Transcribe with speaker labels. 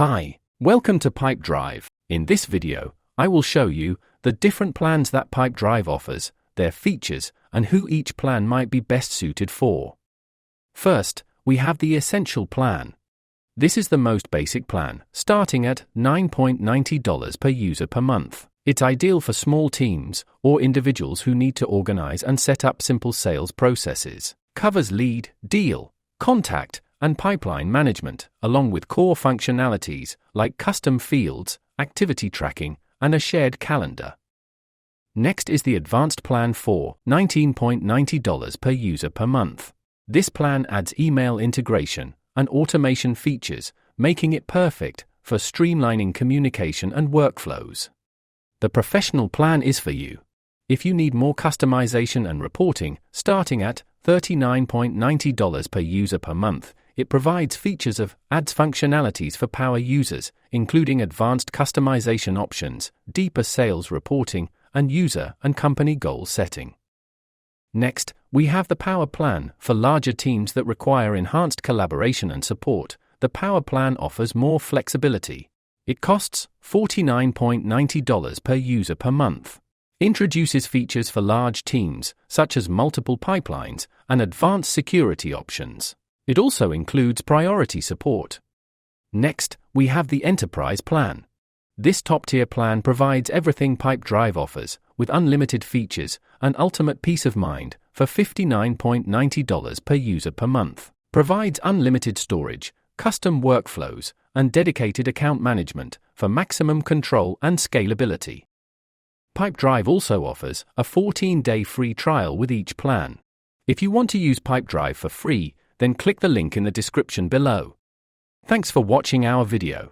Speaker 1: Hi, welcome to Pipedrive. In this video, I will show you the different plans that Pipedrive offers, their features, and who each plan might be best suited for. First, we have the Essential Plan. This is the most basic plan, starting at $9.90 per user per month. It's ideal for small teams or individuals who need to organize and set up simple sales processes. Covers lead, deal, contact, and pipeline management, along with core functionalities like custom fields, activity tracking, and a shared calendar. Next is the Advanced Plan for $19.90 per user per month. This plan adds email integration and automation features, making it perfect for streamlining communication and workflows. The Professional Plan is for you. If you need more customization and reporting, starting at $39.90 per user per month, it provides features of adds functionalities for power users, including advanced customization options, deeper sales reporting, and user and company goal setting. Next, we have the Power Plan for larger teams that require enhanced collaboration and support. The Power Plan offers more flexibility. It costs $49.90 per user per month. Introduces features for large teams, such as multiple pipelines and advanced security options. It also includes priority support. Next, we have the Enterprise Plan. This top-tier plan provides everything Pipedrive offers, with unlimited features and ultimate peace of mind for $59.90 per user per month. Provides unlimited storage, custom workflows, and dedicated account management for maximum control and scalability. Pipedrive also offers a 14-day free trial with each plan. If you want to use Pipedrive for free, then click the link in the description below. Thanks for watching our video.